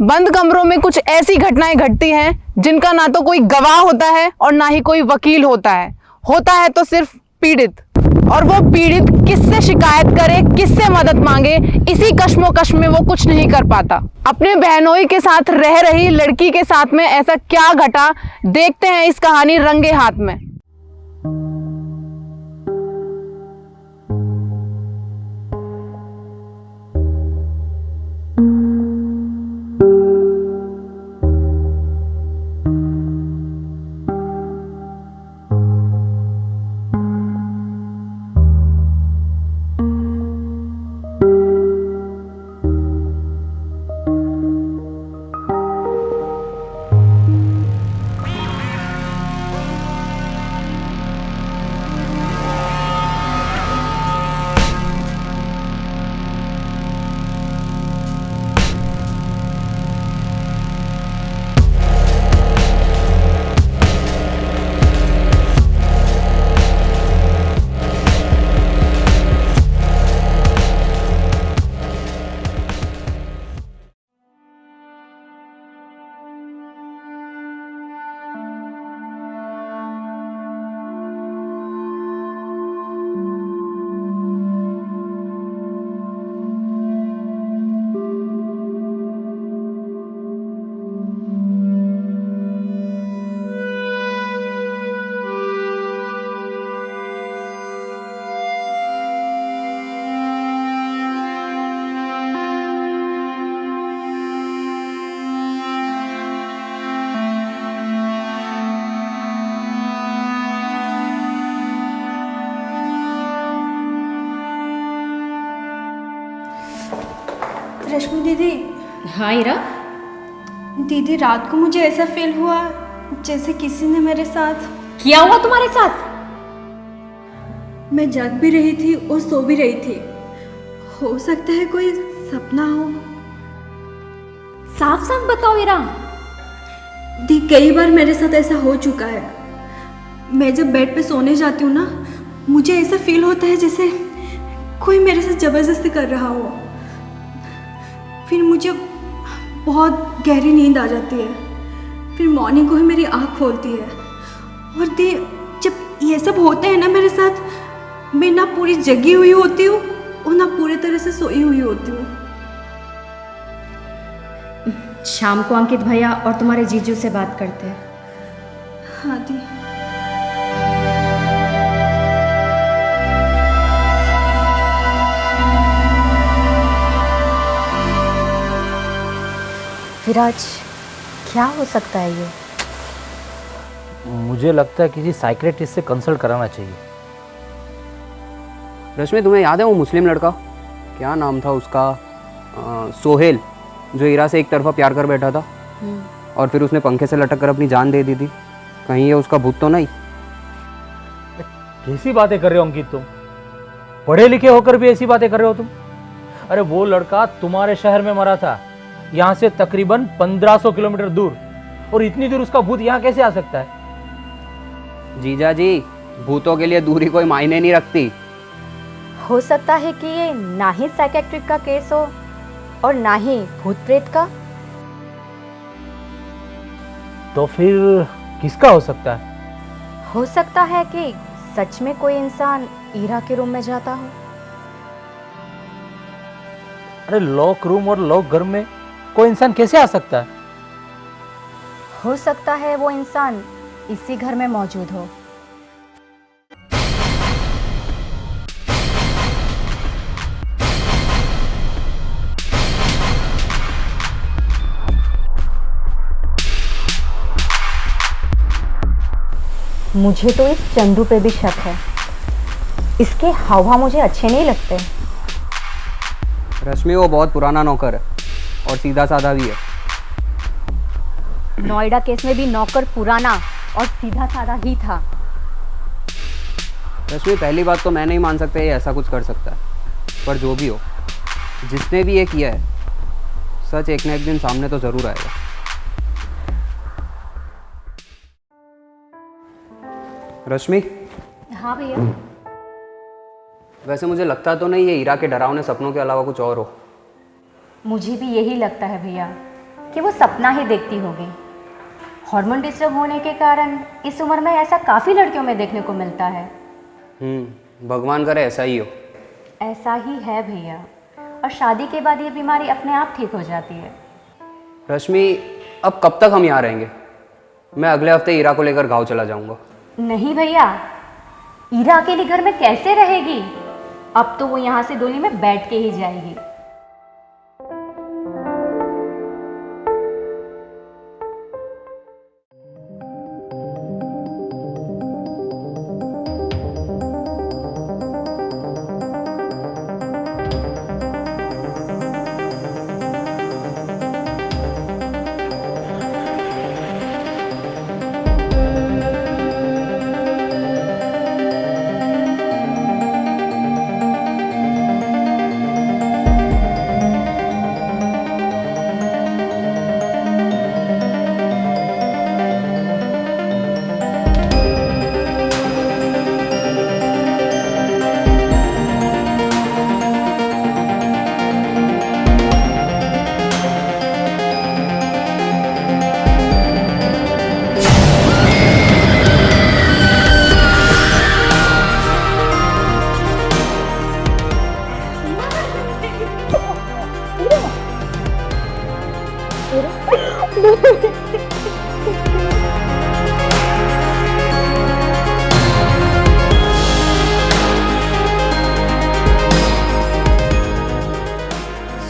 बंद कमरों में कुछ ऐसी घटनाएं घटती हैं जिनका ना तो कोई गवाह होता है और ना ही कोई वकील होता है तो सिर्फ पीड़ित। और वो पीड़ित किससे शिकायत करे, किससे मदद मांगे, इसी कश्मोकश में वो कुछ नहीं कर पाता। अपने बहनोई के साथ रह रही लड़की के साथ में ऐसा क्या घटा, देखते हैं इस कहानी रंगे हाथ में। रश्मि दीदी। हाँ इरा। दीदी रात को मुझे ऐसा फील हुआ जैसे किसी ने मेरे साथ। क्या हुआ तुम्हारे साथ? मैं जग भी रही थी और सो भी रही थी। हो सकता है कोई सपना हो। साफ साफ बताओ इरा। दी कई बार मेरे साथ ऐसा हो चुका है। मैं जब बेड पे सोने जाती हूँ ना, मुझे ऐसा फील होता है जैसे कोई मेरे साथ जबरदस्ती कर रहा हो। फिर मुझे बहुत गहरी नींद आ जाती है। फिर मॉर्निंग को ही मेरी आँख खोलती है। और दी जब ये सब होते हैं ना मेरे साथ, मैं ना पूरी जगी हुई होती हूँ और ना पूरी तरह से सोई हुई होती हूँ। शाम को अंकित भैया और तुम्हारे जीजू से बात करते हैं। हाँ दी। विराज, क्या हो सकता है ये? मुझे लगता है किसी साइकियाट्रिस्ट से कंसल्ट कराना चाहिए। रश्मि, तुम्हें याद है वो मुस्लिम लड़का, क्या नाम था उसका, सोहेल, जो ईरा से एक तरफा प्यार कर बैठा था और फिर उसने पंखे से लटक कर अपनी जान दे दी थी? कहीं ये उसका भूत तो नहीं? कैसी बातें कर रहे हो अंकित तुम? पढ़े लिखे होकर भी ऐसी बातें कर रहे हो तुम? अरे वो लड़का तुम्हारे शहर में मरा था, यहाँ से तकरीबन 1500 किलोमीटर दूर, और इतनी दूर उसका भूत यहाँ कैसे आ सकता है? जीजा जी, भूतों के लिए दूरी कोई मायने नहीं रखती। हो सकता है कि ये ना ही साइकियाट्रिक का केस हो और ना ही भूत प्रेत का। तो फिर किसका हो सकता है? हो सकता है कि सच में कोई इंसान ईरा के रूम में जाता हो। अरे लॉक रूम और लॉक घर में कोई इंसान कैसे आ सकता है? हो सकता है वो इंसान इसी घर में मौजूद हो। मुझे तो इस चंदू पे भी शक है। इसके हाव मुझे अच्छे नहीं लगते। रश्मि, वो बहुत पुराना नौकर है और सीधा साधा भी है। नोएडा केस में भी नौकर पुराना और सीधा साधा ही था। रश्मि, पहली बात तो मैं नहीं मान सकता ये ऐसा कुछ कर सकता है, पर जो भी हो, जिसने भी ये किया है, सच एक ना एक दिन सामने तो जरूर आएगा। रश्मि। हाँ भैया। वैसे मुझे लगता तो नहीं ये ईरा के डरावने सपनों के अलावा कुछ और हो। मुझे भी यही लगता है भैया। कि वो सपना ही देखती होगी। हार्मोन डिस्टर्ब होने के कारण इस उम्र में ऐसा काफ़ी लड़कियों में देखने को मिलता है। भगवान करे ऐसा ही हो। ऐसा ही है भैया, और शादी के बाद ये बीमारी अपने आप ठीक हो जाती है। रश्मि, अब कब तक हम यहाँ रहेंगे? मैं अगले हफ्ते ईरा को लेकर गाँव चला जाऊँगा। नहीं भैया, ईरा अकेली घर में कैसे रहेगी? अब तो वो यहाँ से डोली में बैठ के ही जाएगी।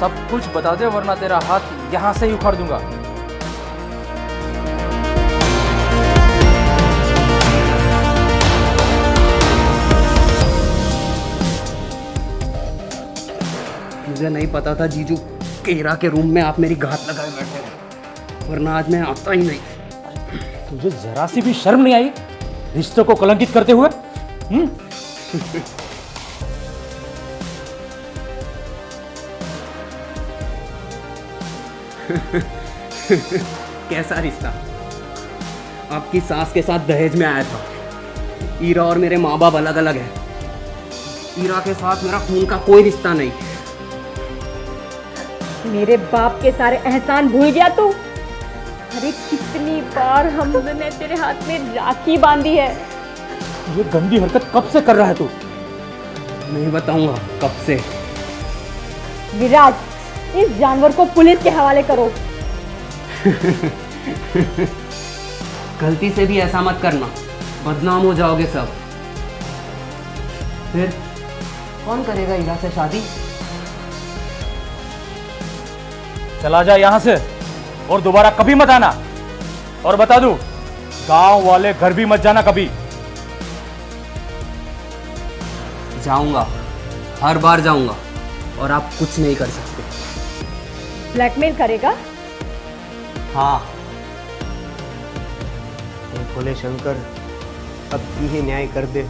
सब कुछ बता दे वरना तेरा हाथ यहां से ही उखाड़ दूंगा। मुझे नहीं पता था जीजू कि हीरा के रूम में आप मेरी घात लगाए बैठे हैं, वरना आज मैं आता ही नहीं। तुझे जरा सी भी शर्म नहीं आई रिश्तों को कलंकित करते हुए? कैसा रिश्ता? आपकी सास के साथ दहेज में आया था। ईरा और मेरे माँ बाप अलग अलग हैं। ईरा के साथ मेरा खून का कोई रिश्ता नहीं। मेरे बाप के सारे एहसान भूल गया तू? अरे कितनी बार हमने तेरे हाथ में राखी बांधी है। ये गंदी हरकत कब से कर रहा है तू? नहीं बताऊंगा कब से। विराज, इस जानवर को पुलिस के हवाले करो। गलती से भी ऐसा मत करना, बदनाम हो जाओगे सब। फिर कौन करेगा हीरा से शादी? चला जा यहां से और दोबारा कभी मत आना। और बता दूं, गांव वाले घर भी मत जाना कभी। जाऊंगा, हर बार जाऊंगा, और आप कुछ नहीं कर सकते। ब्लैकमेल करेगा? हाँ। हे भोले शंकर, अब की ही न्याय कर दे।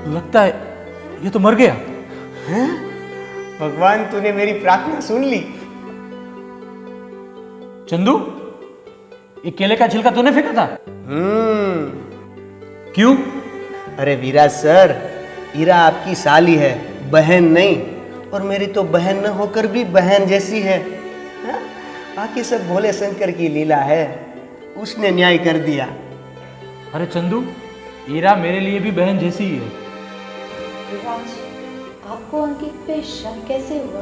लगता है ये तो मर गया। भगवान, तूने मेरी प्रार्थना सुन ली। चंदू, ये केले का छिलका तूने फेंका था? क्यों? अरे विराज सर, ईरा आपकी साली है, बहन नहीं। और मेरी तो बहन न होकर भी बहन जैसी है। हाँ? बाकी सब भोले शंकर की लीला है, उसने न्याय कर दिया। अरे चंदू, ईरा मेरे लिए भी बहन जैसी ही है। विराज, आपको अंकित पे शक कैसे हुआ?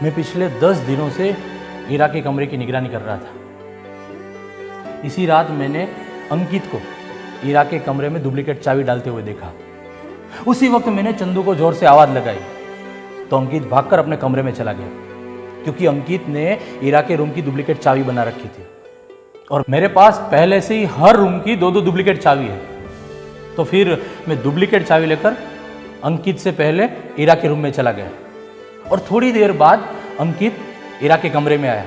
मैं पिछले 10 दिनों से ईरा के कमरे की निगरानी कर रहा था। इसी रात मैंने अंकित को ईरा के कमरे में डुप्लीकेट चाबी डालते हुए देखा। उसी वक्त मैंने चंदू को जोर से आवाज लगाई तो अंकित भागकर अपने कमरे में चला गया, क्योंकि अंकित ने ईरा के रूम की डुप्लीकेट चाबी बना रखी थी। और मेरे पास पहले से ही हर रूम की 2-2 डुप्लीकेट चाबी है। तो फिर मैं डुप्लीकेट चाबी लेकर अंकित से पहले इरा के रूम में चला गया और थोड़ी देर बाद अंकित इरा के कमरे में आया।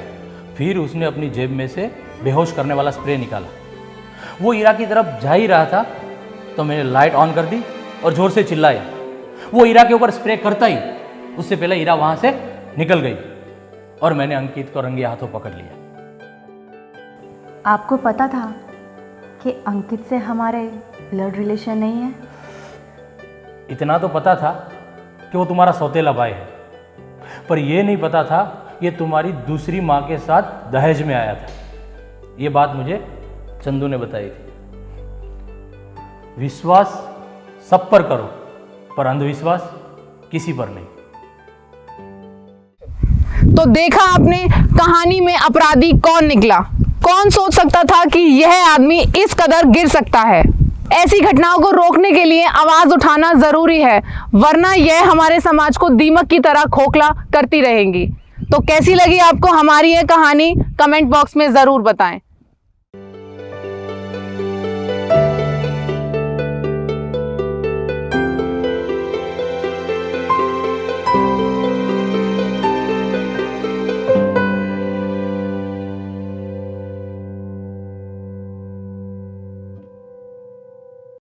फिर उसने अपनी जेब में से बेहोश करने वाला स्प्रे निकाला। वो इरा की तरफ जा ही रहा था तो मैंने लाइट ऑन कर दी और जोर से चिल्लाया। वो इरा के ऊपर स्प्रे करता ही उससे पहले इरा वहां से निकल गई और मैंने अंकित को रंगे हाथों पकड़ लिया। आपको पता था कि अंकित से हमारे ब्लड रिलेशन नहीं है? इतना तो पता था कि वो तुम्हारा सौतेला भाई है, पर यह नहीं पता था ये तुम्हारी दूसरी माँ के साथ दहेज में आया था। ये बात मुझे चंदू ने बताई थी। विश्वास सब पर करो, पर अंधविश्वास किसी पर नहीं। तो देखा आपने, कहानी में अपराधी कौन निकला। कौन सोच सकता था कि यह आदमी इस कदर गिर सकता है। ऐसी घटनाओं को रोकने के लिए आवाज उठाना जरूरी है, वरना यह हमारे समाज को दीमक की तरह खोखला करती रहेंगी। तो कैसी लगी आपको हमारी यह कहानी, कमेंट बॉक्स में जरूर बताएं।